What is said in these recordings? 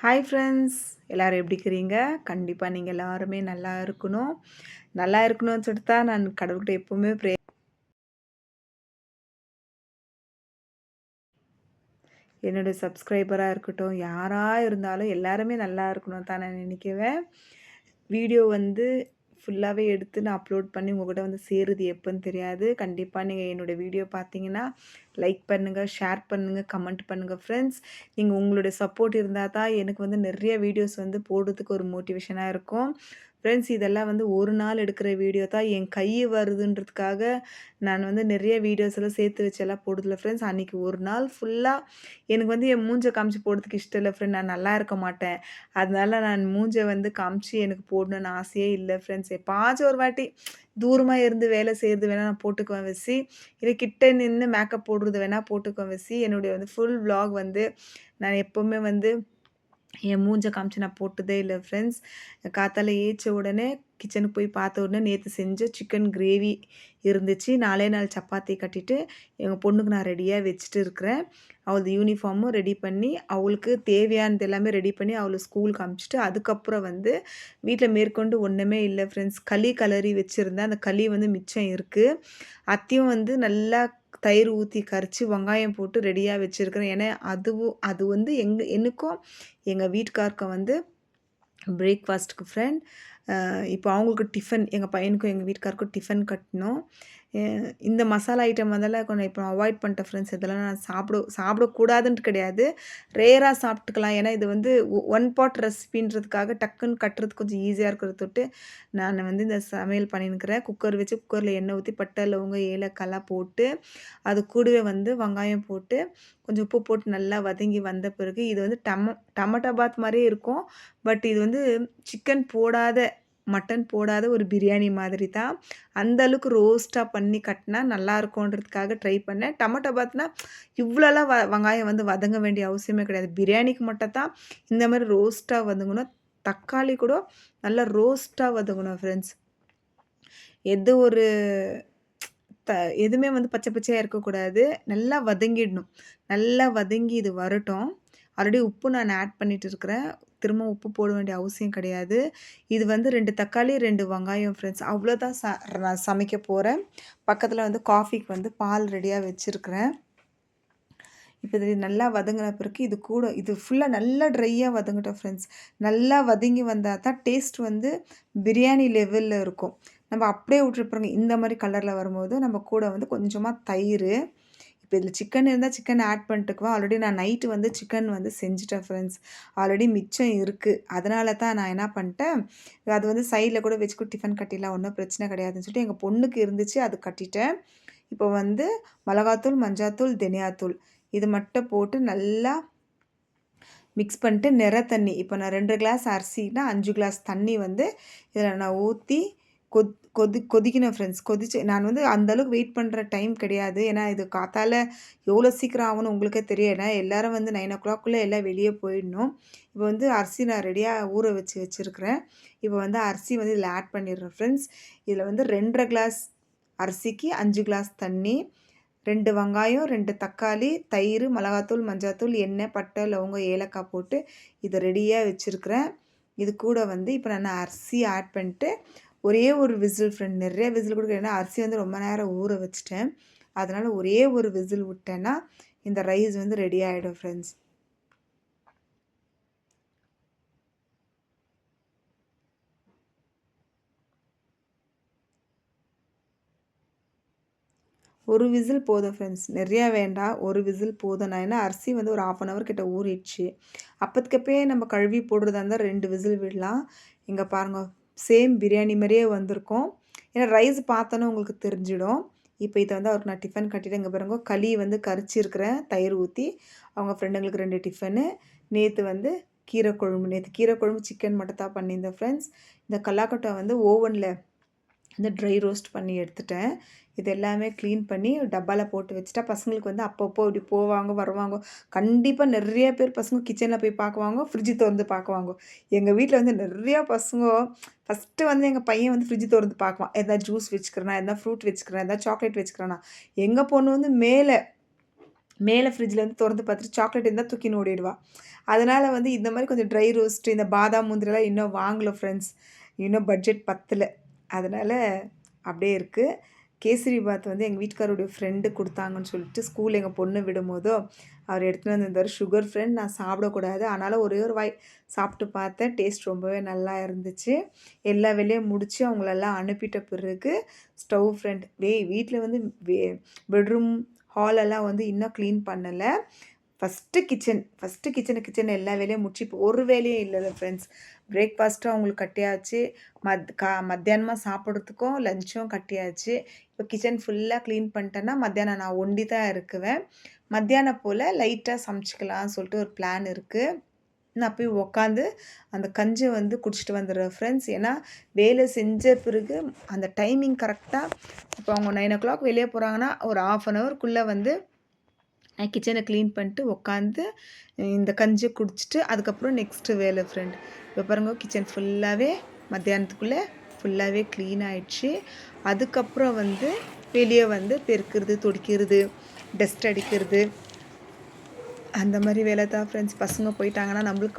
Hi friends, எல்லோரும் எப்படி இருக்கிறீங்க? கண்டிப்பாக நீங்கள் எல்லாருமே நல்லா இருக்கணும். நல்லா இருக்கணும்னு சொல்லிட்டு தான் நான் கடவுள்கிட்ட எப்போவுமே என்னோடய சப்ஸ்கிரைபராக இருக்கட்டும், யாராக இருந்தாலும் எல்லாருமே நல்லா இருக்கணும் தான் நான் நினைக்குவேன். வீடியோ வந்து ஃபுல்லாகவே எடுத்து நான் அப்லோட் பண்ணி உங்கள்கிட்ட வந்து சேருது எப்போன்னு தெரியாது. கண்டிப்பாக நீங்கள் என்னோடய வீடியோ பார்த்தீங்கன்னா லைக் பண்ணுங்கள், ஷேர் பண்ணுங்கள், கமெண்ட் பண்ணுங்கள் ஃப்ரெண்ட்ஸ். நீங்கள் உங்களுடைய சப்போர்ட் இருந்தால் தான் எனக்கு வந்து நிறைய வீடியோஸ் வந்து போடுறதுக்கு ஒரு மோட்டிவேஷனாக இருக்கும். ஃப்ரெண்ட்ஸ், இதெல்லாம் வந்து ஒரு நாள் எடுக்கிற வீடியோ தான். என் கை வருதுன்றதுக்காக நான் வந்து நிறைய வீடியோஸ் எல்லாம் சேர்த்து வச்செல்லாம் போடுதில்ல ஃப்ரெண்ட்ஸ். அன்றைக்கி ஒரு நாள் ஃபுல்லாக எனக்கு வந்து என் மூஞ்சை காமிச்சு போடுறதுக்கு இஷ்டம் இல்லை ஃப்ரெண்ட். நான் நல்லா இருக்க மாட்டேன். அதனால நான் மூஞ்சை வந்து காமிச்சு எனக்கு போடணுன்னு ஆசையே இல்லை ஃப்ரெண்ட்ஸ். எப்பாச்சும் ஒரு வாட்டி தூரமாக இருந்து வேலை செய்கிறது வேணால் நான் போட்டுக்குவேன் வசி, இல்லை கிட்ட நின்று மேக்கப் போடுறது வேணால் போட்டுக்குவேன் வசி. என்னுடைய வந்து ஃபுல் விலாக் வந்து நான் எப்போவுமே வந்து என் மூஞ்ச காமிச்சு நான் போட்டதே இல்லை ஃப்ரெண்ட்ஸ். காத்தால ஏச்ச உடனே கிச்சனுக்கு போய் பார்த்த உடனே நேற்று செஞ்ச சிக்கன் கிரேவி இருந்துச்சு. 4 சப்பாத்தி கட்டிட்டு எங்கள் பொண்ணுக்கு நான் ரெடியாக வச்சுட்டு இருக்கிறேன். அவளது யூனிஃபார்மும் ரெடி பண்ணி அவளுக்கு தேவையானது எல்லாமே ரெடி பண்ணி அவளை ஸ்கூலுக்கு அனுப்பிச்சிட்டு அதுக்கப்புறம் வந்து வீட்டில் மேற்கொண்டு ஒன்றுமே இல்லை ஃப்ரெண்ட்ஸ். களி கலரி வச்சுருந்தேன். அந்த களி வந்து மிச்சம் இருக்குது. அத்தையும் வந்து நல்லா தயிர் ஊற்றி கரைச்சி வெங்காயம் போட்டு ரெடியாக வச்சுருக்கிறேன். ஏன்னா அது வந்து எனக்கும் எங்கள் வீட்டுக்காருக்கும் வந்து பிரேக்ஃபாஸ்ட்டுக்கு ஃப்ரெண்ட். இப்போ அவங்களுக்கு டிஃபன், எங்கள் பையனுக்கும் எங்கள் வீட்டுக்காருக்கும் டிஃபன் கட்டணும். இந்த மசாலா ஐட்டம் வந்தெல்லாம் கொஞ்சம் இப்போ அவாய்ட் பண்ணிட்டேன் ஃப்ரெண்ட்ஸ். இதெல்லாம் நான் சாப்பிடக்கூடாதுன்ட்டு கிடையாது, ரேராக சாப்பிட்டுக்கலாம். ஏன்னா இது வந்து ஒன் பாட் ரெசிபின்றதுக்காக டக்குன்னு கட்டுறதுக்கு கொஞ்சம் ஈஸியாக இருக்கிறத தொட்டு நான் வந்து இந்த சமையல் பண்ணின்னுக்கிறேன். குக்கர் வச்சு குக்கரில் எண்ணெய் ஊற்றி பட்டை, லவங்கம், ஏலக்காய்லாம் போட்டு அது கூடவே வந்து வெங்காயம் போட்டு கொஞ்சம் உப்பு போட்டு நல்லா வதங்கி வந்த பிறகு இது வந்து டமாட்டோ பாத் மாதிரியே இருக்கும். பட் இது வந்து சிக்கன் போடாத, மட்டன் போடாத ஒரு பிரியாணி மாதிரி தான். அந்த அளவுக்கு ரோஸ்ட்டாக பண்ணி கட்டினா நல்லாயிருக்குன்றதுக்காக ட்ரை பண்ணேன். டமாட்டோ பாத்னா இவ்வளோலாம் வெங்காயம் வந்து வதங்க வேண்டிய அவசியமே கிடையாது. பிரியாணிக்கு மட்டும் தான் இந்த மாதிரி ரோஸ்ட்டாக வதங்கணும். தக்காளி கூட நல்லா ரோஸ்ட்டாக வதங்கணும் ஃப்ரெண்ட்ஸ். எது ஒரு த எதுவுமே வந்து பச்சை பச்சையாக இருக்கக்கூடாது. நல்லா வதங்கிடணும். நல்லா வதங்கி இது வரட்டும். ஆல்ரெடி உப்பு நான் ஆட் பண்ணிட்டு இருக்கிறேன். திரும்ப உப்பு போட வேண்டிய அவசியம் கிடையாது. இது வந்து 2 தக்காளி, 2 வெங்காயம் ஃப்ரெண்ட்ஸ். அவ்வளோதான் நான் சமைக்க போகிறேன். பக்கத்தில் வந்து காஃபிக்கு வந்து பால் ரெடியாக வச்சுருக்கிறேன். இப்போ இது நல்லா வதங்கின பிறகு இது ஃபுல்லாக நல்லா ட்ரையாக வதங்கட்டும் ஃப்ரெண்ட்ஸ். நல்லா வதங்கி வந்தால் தான் டேஸ்ட் வந்து பிரியாணி லெவலில் இருக்கும். நம்ம அப்படியே விட்டுருப்பாருங்க இந்த மாதிரி கலரில் வரும்போது நம்ம கூட வந்து கொஞ்சமாக தயிர். இப்போ இதில் சிக்கன் இருந்தால் சிக்கன் ஆட் பண்ணிட்டுக்குவேன். ஆல்ரெடி நான் நைட்டு வந்து சிக்கன் வந்து செஞ்சுட்டேன் ஃப்ரெண்ட்ஸ். ஆல்ரெடி மிச்சம் இருக்குது. அதனால தான் நான் என்ன பண்ணிட்டேன், அது வந்து சைடில் கூட வச்சுக்கூட டிஃபன் கட்டிடலாம், ஒன்றும் பிரச்சனை கிடையாதுன்னு சொல்லிட்டு எங்கள் பொண்ணுக்கு இருந்துச்சு, அது கட்டிட்டேன். இப்போ வந்து மிளகாத்தூள், மஞ்சாத்தூள், தனியாத்தூள் இது மட்டும் போட்டு நல்லா மிக்ஸ் பண்ணிட்டு தண்ணி, இப்போ நான் 2 கிளாஸ் அரிசினா 5 கிளாஸ் தண்ணி வந்து இதில் நான் ஊற்றி கொதிக்கணும் ஃப்ரெண்ட்ஸ். நான் வந்து அந்தளவுக்கு வெயிட் பண்ணுற டைம் கிடையாது. ஏன்னா இது காத்தால எவ்வளோ சீக்கிரம் ஆகும்னு உங்களுக்கே தெரியும். ஏன்னா எல்லோரும் வந்து 9:00 எல்லாம் வெளியே போயிடணும். இப்போ வந்து அரிசி நான் ரெடியாக ஊற வச்சுருக்கிறேன். இப்போ வந்து அரிசி வந்து இதில் ஆட் பண்ணிடுறேன் ஃப்ரெண்ட்ஸ். இதில் வந்து 2.5 கிளாஸ் அரிசிக்கு 5 கிளாஸ் தண்ணி, 2 வெங்காயம், 2 தக்காளி, தயிர், மிளகாத்தூள், மஞ்சாத்தூள், எண்ணெய், பட்டை, லவங்கம், ஏலக்காய் போட்டு இதை ரெடியாக வச்சுருக்கிறேன். இது கூட வந்து இப்போ நான் அரிசி ஆட் பண்ணிட்டு ஒரே ஒரு விசில் ஃப்ரெண்ட், நிறைய விசில் கொடுக்க, ஏன்னா அரிசி வந்து ரொம்ப நேரம் ஊற வச்சுட்டேன். அதனால் ஒரே ஒரு விசில் விட்டேன்னா இந்த ரைஸ் வந்து ரெடி ஆகிடும் ஃப்ரெண்ட்ஸ். ஒரு விசில் போதும் ஃப்ரெண்ட்ஸ், நிறையா வேண்டாம். ஒரு விசில் போதும். நான் ஏன்னா அரிசி வந்து ஒரு 1/2 hour கிட்ட ஊறிடுச்சு. அப்போதுக்கப்பே நம்ம கழுவி போடுறதா இருந்தால் 2 விசில் விடலாம். இங்கே பாருங்க, சேம் பிரியாணி மாதிரியே வந்திருக்கும். ஏன்னா ரைஸ் பார்த்தோன்னே உங்களுக்கு தெரிஞ்சிடும். இப்போ இதை வந்து அவருக்கு நான் டிஃபன் கட்டிட்டு இங்கே பாருங்க களி வந்து கரைச்சிருக்கிறேன் தயிர் ஊற்றி. அவங்க ஃப்ரெண்டுங்களுக்கு 2 டிஃபனு. நேற்று வந்து கீரை குழம்பு சிக்கன் மட்டும் தான் பண்ணியிருந்தேன் ஃப்ரெண்ட்ஸ். இந்த கல்லாக்கொட்டை வந்து ஓவனில் இந்த ட்ரை ரோஸ்ட் பண்ணி எடுத்துட்டேன். இது எல்லாமே க்ளீன் பண்ணி டப்பாவில் போட்டு வச்சுட்டா பசங்களுக்கு வந்து அப்பப்போ இப்படி போவாங்க வருவாங்க. கண்டிப்பாக நிறைய பேர் பசங்க கிச்சனில் போய் பார்க்குவாங்க, ஃப்ரிட்ஜு திறந்து பார்க்குவாங்க. எங்கள் வீட்டில் வந்து நிறையா பசங்க ஃபஸ்ட்டு வந்து எங்கள் பையன் வந்து ஃப்ரிட்ஜு திறந்து பார்க்குவான். எதாவது ஜூஸ் வச்சுக்கிறேனா, எதாவது ஃப்ரூட் வச்சுக்கிறேன், எதாவது சாக்லேட் வச்சுக்கிறேனா. எங்கள் பொண்ணு வந்து மேலே மேலே ஃப்ரிட்ஜில் வந்து திறந்து பார்த்துட்டு சாக்லேட் இருந்தால் தூக்கின்னு ஓடிடுவா. அதனால் வந்து இந்த மாதிரி கொஞ்சம் ட்ரை ரோஸ்ட்டு இந்த பாதாம் முந்திரிலாம் இன்னும் வாங்கல ஃப்ரெண்ட்ஸ். இன்னும் பட்ஜெட் பத்தல. அதனால் அப்படியே இருக்குது. கேசரி பாத் வந்து எங்கள் வீட்டுக்காரோடைய ஃப்ரெண்டு கொடுத்தாங்கன்னு சொல்லிட்டு ஸ்கூல் எங்கள் பொண்ணு விடும்போதோ அவர் எடுத்துகிட்டு வந்திருந்தார். சுகர் ஃப்ரெண்ட் நான் சாப்பிடக்கூடாது. ஆனாலும் ஒரே ஒரு வாய் சாப்பிட்டு பார்த்தேன். டேஸ்ட் ரொம்பவே நல்லா இருந்துச்சு. எல்லா வேலையும் முடித்து அவங்களெல்லாம் அனுப்பிட்ட பிறகு ஸ்டவ் ஃப்ரெண்ட் வீட்டில் வந்து பெட்ரூம் ஹாலெல்லாம் வந்து இன்னும் க்ளீன் பண்ணலை. ஃபஸ்ட்டு கிச்சன் எல்லா வேலையும் முடிச்சு இப்போ ஒரு வேலையும் இல்லைல்ல ஃப்ரெண்ட்ஸ். பிரேக்ஃபாஸ்ட்டும் அவங்களுக்கு கட்டியாச்சு. மத்தியானமாக சாப்பிட்றதுக்கும் லஞ்சும் கட்டியாச்சு. இப்போ கிச்சன் ஃபுல்லாக க்ளீன் பண்ணிட்டேன்னா மத்தியானம் நான் ஒண்டி தான் இருக்குவேன். மத்தியானம் போல் லைட்டாக சமைச்சிக்கலாம்னு சொல்லிட்டு ஒரு பிளான் இருக்குது. நான் போய் உக்காந்து அந்த கஞ்சி வந்து குடிச்சிட்டு வந்துடுறேன் ஃப்ரெண்ட்ஸ். ஏன்னா வேலை செஞ்ச பிறகு அந்த டைமிங் கரெக்டாக இப்போ அவங்க 9 வெளியே போகிறாங்கன்னா ஒரு 1/2 ஹவருக்குள்ளே வந்து கிச்சனை க்ளீன் பண்ணிட்டு உக்காந்து இந்த கஞ்சி குடிச்சிட்டு அதுக்கப்புறம் நெக்ஸ்ட்டு வேலை ஃப்ரெண்ட். இப்போ பாருங்க கிச்சன் ஃபுல்லாகவே மத்தியானத்துக்குள்ளே ஃபுல்லாகவே க்ளீன் ஆயிடுச்சு. அதுக்கப்புறம் வந்து வெளியே வந்து பெருக்கிறது, துடைக்கிறது, டஸ்ட் அடிக்கிறது அந்த மாதிரி வேலை தான் ஃப்ரெண்ட்ஸ். பசங்க போயிட்டாங்கன்னா நம்மளுக்கு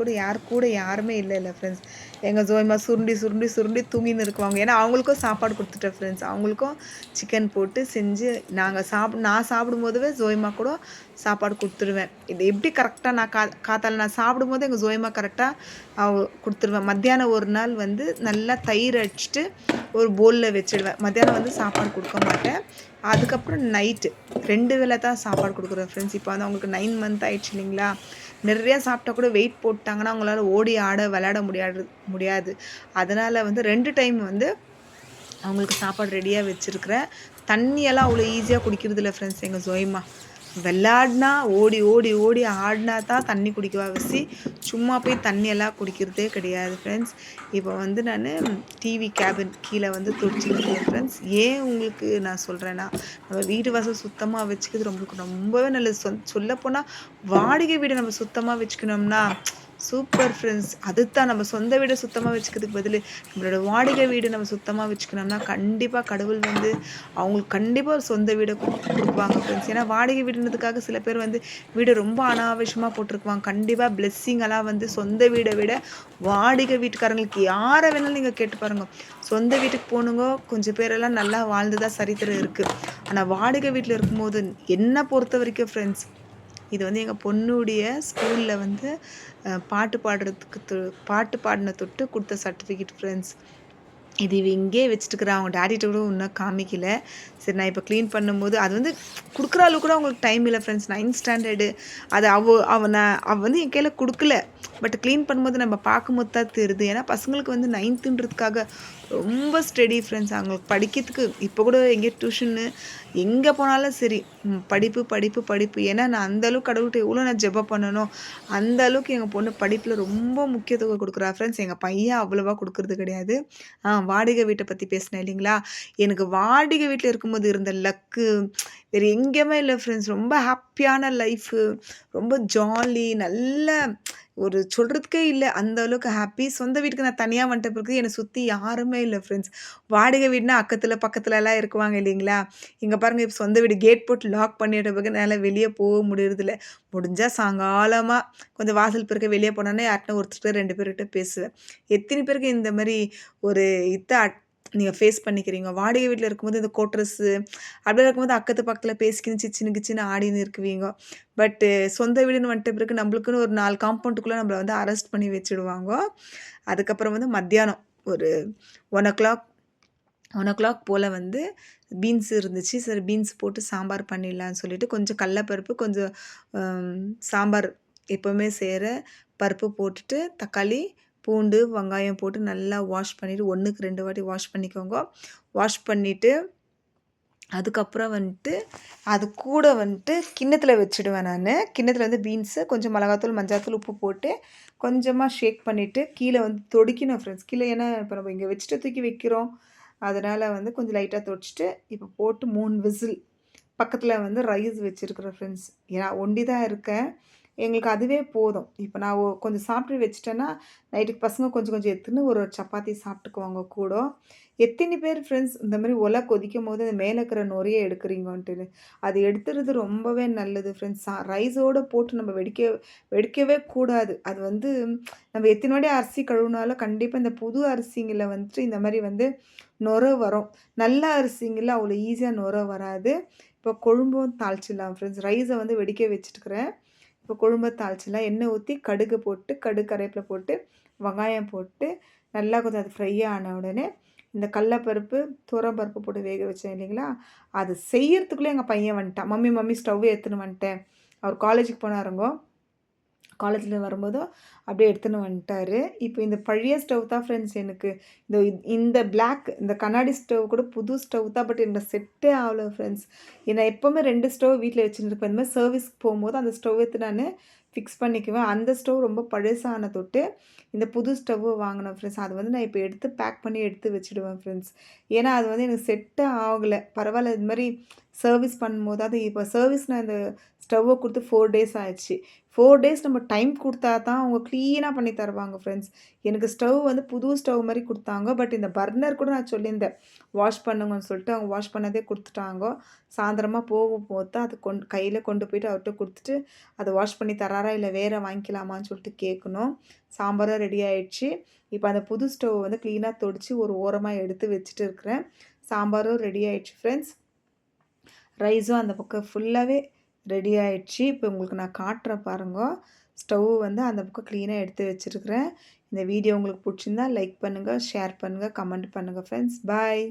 கூட யாருமே இல்லை ஃப்ரெண்ட்ஸ். எங்கள் ஜோய்மா சுருண்டி தூங்கின்னு இருக்குவாங்க. ஏன்னா அவங்களுக்கும் சாப்பாடு கொடுத்துட்டேன் ஃப்ரெண்ட்ஸ். அவங்களுக்கும் சிக்கன் போட்டு செஞ்சு நான் சாப்பிடும்போதுவே ஜோய்மா கூட சாப்பாடு கொடுத்துருவேன். இது எப்படி கரெக்டாக நான் காத்தால நான் சாப்பிடும்போது எங்கள் ஜோய்மா கரெக்டாக கொடுத்துருவேன். மத்தியானம் ஒரு நாள் வந்து நல்லா தயிர் அடிச்சுட்டு ஒரு பவுலில் வச்சுடுவேன். மத்தியானம் வந்து சாப்பாடு கொடுக்க மாட்டேன். அதுக்கப்புறம் நைட்டு 2 வேளை தான் சாப்பாடு கொடுக்குறேன் ஃப்ரெண்ட்ஸ். இப்போ வந்து அவங்களுக்கு 9 மந்த் ஆயிடுச்சு இல்லைங்களா. நிறையா சாப்பிட்டா கூட வெயிட் போட்டாங்கன்னா அவங்களால ஓடி ஆட விளையாட முடியாது. அதனால் வந்து 2 டைம் வந்து அவங்களுக்கு சாப்பாடு ரெடியாக வச்சுருக்கிறேன். தண்ணியெல்லாம் அவ்வளோ ஈஸியாக குடிக்கிறது இல்லை ஃப்ரெண்ட்ஸ் எங்கள் ஜோய்மா. விளாட்னா ஓடி ஆடினா தான் தண்ணி குடிக்கவா வசி. சும்மா போய் தண்ணியெல்லாம் குடிக்கிறதே கிடையாது ஃப்ரெண்ட்ஸ். இப்போ வந்து நான் டிவி கேபின் கீழே வந்து துடைச்சிருக்கேன் ஃப்ரெண்ட்ஸ். ஏன் உங்களுக்கு நான் சொல்கிறேன்னா நம்ம வீடு வாசல் சுத்தமாக வச்சுக்கிறது ரொம்பவே நல்லது. சொல்லப்போனால் வாடகை வீடை நம்ம சுத்தமாக வச்சுக்கணும்னா சூப்பர் ஃப்ரெண்ட்ஸ். அதுதான் நம்ம சொந்த வீடை சுத்தமாக வச்சுக்கிறதுக்கு பதில் நம்மளோட வாடகை வீடு நம்ம சுத்தமாக வச்சுக்கணும்னா கண்டிப்பாக கடவுள் வந்து அவங்களுக்கு கண்டிப்பாக ஒரு சொந்த வீடை கொடுப்பாங்க ஃப்ரெண்ட்ஸ். ஏன்னா வாடகை வீடுன்றதுக்காக சில பேர் வந்து வீடை ரொம்ப அனாவசியமாக போட்டிருக்குவாங்க. கண்டிப்பாக பிளெஸ்ஸிங்கெல்லாம் வந்து சொந்த வீடை விட வாடகை வீட்டுக்காரங்களுக்கு யாரை வேணாலும் நீங்கள் கேட்டு பாருங்க. சொந்த வீட்டுக்கு போகணுங்க கொஞ்சம் பேரெல்லாம் நல்லா வாழ்ந்துதான் சரித்திரம் இருக்குது. ஆனால் வாடகை வீட்டில் இருக்கும்போது என்னை பொறுத்த வரைக்கும் ஃப்ரெண்ட்ஸ் இது வந்து எங்கள் பொண்ணுடைய ஸ்கூலில் வந்து பாட்டு பாடின தொட்டு கொடுத்த சர்டிஃபிகேட் ஃப்ரெண்ட்ஸ். இது இங்கே வச்சுட்டுக்கிறேன். அவங்க டேடிகிட்ட கூட இன்னும் காமிக்கல. சரி நான் இப்போ க்ளீன் பண்ணும்போது அது வந்து கொடுக்குற அளவுக்கு கூட அவங்களுக்கு டைம் இல்லை ஃப்ரெண்ட்ஸ். 9th ஸ்டாண்டர்டு அது அவ வந்து என் கையில் கொடுக்கல. பட் க்ளீன் பண்ணும்போது நம்ம பார்க்கும்போது தான் தெரியுது. ஏன்னா பசங்களுக்கு வந்து 9த்துன்றதுக்காக ரொம்ப ஸ்டடி ஃப்ரெண்ட்ஸ். அவங்களுக்கு படிக்கிறதுக்கு இப்போ கூட எங்கேயோ டியூஷன்னு எங்கே போனாலும் சரி படிப்பு. ஏன்னா நான் அந்தளவுக்கு கடவுள்கிட்ட எவ்வளோ நான் ஜெபம் பண்ணணும் அந்த அளவுக்கு எங்கள் பொண்ணு படிப்பில் ரொம்ப முக்கியத்துவம் கொடுக்குறா ஃப்ரெண்ட்ஸ். எங்கள் பையன் அவ்வளோவா கொடுக்குறது கிடையாது. வாடகை வீட்டை பற்றி பேசினேன் இல்லைங்களா. எனக்கு வாடகை வீட்டில் இருக்கும்போது இருந்த லக்கு வேறு எங்கேயுமே இல்லை ஃப்ரெண்ட்ஸ். ரொம்ப ஹாப்பியான லைஃபு, ரொம்ப ஜாலி, நல்ல ஒரு சொல்கிறதுக்கே இல்லை அந்த அளவுக்கு ஹாப்பி. சொந்த வீட்டுக்கு நான் தனியாக வந்துட்ட பிறகு என்னை சுற்றி யாருமே இல்லை ஃப்ரெண்ட்ஸ். வாடகை வீடுனா பக்கத்துலலாம் இருக்குவாங்க இல்லைங்களா. இங்கே பாருங்கள் இப்போ சொந்த வீடு கேட் போட்டு லாக் பண்ணிட்ட பிறகு என்னால் வெளியே போக முடியறதில்ல. முடிஞ்சால் சாயங்காலமாக கொஞ்சம் வாசல் பிறகு வெளியே போனோன்னே யார்கிட்ட ஒருத்தர் 2 பேர்கிட்ட பேசுவேன். எத்தனை பேருக்கு இந்த மாதிரி ஒரு நீங்கள் ஃபேஸ் பண்ணிக்கிறீங்க. வாடகை வீட்டில் இருக்கும்போது இந்த கோட்ரஸ்ஸு அப்படி இருக்கும்போது பக்கத்தில் பேசிக்கின்னு சின்ன ஆடின்னு இருக்குவீங்க. பட்டு சொந்த வீடுன்னு வந்துட்ட பிறகு நம்மளுக்குன்னு ஒரு 4 காம்பவுண்டுக்குள்ளே நம்மளை வந்து அரெஸ்ட் பண்ணி வச்சுடுவாங்க. அதுக்கப்புறம் வந்து மத்தியானம் ஒரு 1 போல் வந்து பீன்ஸ் இருந்துச்சு. சரி பீன்ஸ் போட்டு சாம்பார் பண்ணிடலான்னு சொல்லிட்டு கொஞ்சம் கடலப்பருப்பு, கொஞ்சம் சாம்பார் எப்போவுமே செய்கிற பருப்பு போட்டுட்டு தக்காளி, பூண்டு, வெங்காயம் போட்டு நல்லா வாஷ் பண்ணிவிட்டு 1க்கு 2 வாட்டி வாஷ் பண்ணிக்கோங்க. வாஷ் பண்ணிவிட்டு அதுக்கப்புறம் வந்துட்டு அது கூட வந்துட்டு கிண்ணத்தில் வச்சுடுவேன் நான். கிண்ணத்தில் வந்து பீன்ஸு கொஞ்சம் மிளகாத்தூள், மஞ்சாத்தூள், உப்பு போட்டு கொஞ்சமாக ஷேக் பண்ணிவிட்டு கீழே வந்து தொடிக்கணும் ஃப்ரெண்ட்ஸ். கீழே ஏன்னா இப்போ நம்ம இங்கே வச்சுட்டு தூக்கி வைக்கிறோம். அதனால் வந்து கொஞ்சம் லைட்டாக தொடிச்சிட்டு இப்போ போட்டு 3 விசில் பக்கத்தில் வந்து ரைஸ் வச்சுருக்குறேன் ஃப்ரெண்ட்ஸ். ஏன்னா ஒண்டி தான் இருக்கேன். எங்களுக்கு அதுவே போதும். இப்ப நான் கொஞ்சம் சாப்பிட்டு வச்சுட்டேன்னா, நைட்டுக்கு பசங்க கொஞ்சம் கொஞ்சம் எடுத்துன்னு ஒரு ஒரு சப்பாத்தி சாப்பிட்டுக்குவாங்க கூட. எத்தனை பேர் ஃப்ரெண்ட்ஸ் இந்த மாரி ஒலை கொதிக்கும்போது அந்த மேல இருக்கிற நுரைய எடுக்குறீங்கன்ட்டுன்னு. அது எடுத்துறது ரொம்பவே நல்லது ஃப்ரெண்ட்ஸ். ரைஸோட போட்டு நம்ம வெடிக்கவே கூடாது. அது வந்து நம்ம எத்தனை வாட்டி அரிசி கழுவுனாலும் கண்டிப்பா இந்த புது அரிசிங்கள்ல வந்துட்டு இந்த மாரி வந்து நொரை வரும். நல்ல அரிசிங்கள்ல அவ்வளோ ஈஸியா நொரை வராது. இப்போ கொழும்பும் தாளிச்சிடலாம் ஃப்ரெண்ட்ஸ். ரைஸை வந்து வெடிக்க வச்சுட்டுருக்கிறேன். இப்போ கொழும்ப தாளிச்சிடலாம். எண்ணெய் ஊத்தி கடுகு போட்டு, கடுகு கருவேப்பில போட்டு, வெங்காயம் போட்டு, நல்லா கொஞ்சம் அது ஃப்ரை ஆன உடனே, இந்த கடலப்பருப்பு, துவரம்பருப்பு போட்டு வேக வச்சேன் இல்லைங்களா? அது செய்யறதுக்குள்ளே எங்க பையன் வந்துட்டான். "மம்மி, மம்மி ஸ்டவ் எடுத்துன்னு வந்துட்டேன்." அவர் காலேஜுக்கு போனாருங்கோ. காலேஜ்ல வரும்போதோ அப்படியே எடுத்துன்னு வந்துட்டாரு. இப்போ இந்த பழைய ஸ்டவ் தான் ஃப்ரெண்ட்ஸ் எனக்கு. இந்த இந்த கண்ணாடி ஸ்டவ் கூட புது ஸ்டவ் தான். பட் எனக்கு செட்டே ஆகல ஃப்ரெண்ட்ஸ். நான் எப்போவுமே 2 ஸ்டவ் வீட்ல வச்சுருப்பேன். இந்த மாரி சர்வீஸ்க்கு போகும்போது அந்த ஸ்டவ் எடுத்து நான் ஃபிக்ஸ் பண்ணிக்குவேன். அந்த ஸ்டவ் ரொம்ப பழசான தொட்டு இந்த புது ஸ்டவ் வாங்கினேன் ஃப்ரெண்ட்ஸ். அது வந்து நான் இப்போ எடுத்து பேக் பண்ணி எடுத்து வச்சுடுவேன் ஃப்ரெண்ட்ஸ். ஏன்னா அது வந்து எனக்கு செட்டே ஆகல. பரவாயில்ல இது மாரி சர்வீஸ் பண்ணும்போதாவது இப்போ சர்வீஸ் நான் இந்த ஸ்டவ்வை கொடுத்து 4 டேஸ் ஆயிடுச்சு. 4 டேஸ் நம்ம டைம் குடுத்தா தான் அவங்க க்ளீனா பண்ணி தருவாங்க ஃப்ரெண்ட்ஸ். எனக்கு ஸ்டவ் வந்து புது ஸ்டவ் மாரி குடுத்தாங்க. பட் இந்த பர்னர் கூட நான் சொல்லியிருந்தேன். வாஷ் பண்ணுங்கன்னு சொல்லிட்டு அவங்க வாஷ் பண்ணதே குடுத்துட்டாங்க. சாயந்தரமா போகும்போது தான் அது கையில கொண்டு போயிட்டு அவர்ட்ட குடுத்துட்டு, அத வாஷ் பண்ணி தராரா இல்ல வேற வாங்கிக்கலாமான்னு சொல்லிட்டு கேட்கணும். சாம்பாரும் ரெடி ஆயிடுச்சு. இப்ப அந்த புது ஸ்டவ் வந்து க்ளீனா தொடச்சு ஒரு ஓரமா எடுத்து வச்சுட்டு இருக்கிறேன். சாம்பாரும் ரெடி ஆயிடுச்சு ஃப்ரெண்ட்ஸ். ரைஸும் அந்த பக்கம் ஃபுல்லாவே ரெடி ஆயிடுச்சு. இப்போ உங்களுக்கு நான் காட்டுறேன் பாருங்க. ஸ்டவ் வந்து அந்த பக்கம் க்ளீனா எடுத்து வச்சிருக்கிறேன். இந்த வீடியோ உங்களுக்கு புடிச்சிருந்தா லைக் பண்ணுங்க, ஷேர் பண்ணுங்க, கமெண்ட் பண்ணுங்க ஃப்ரெண்ட்ஸ். பாய்.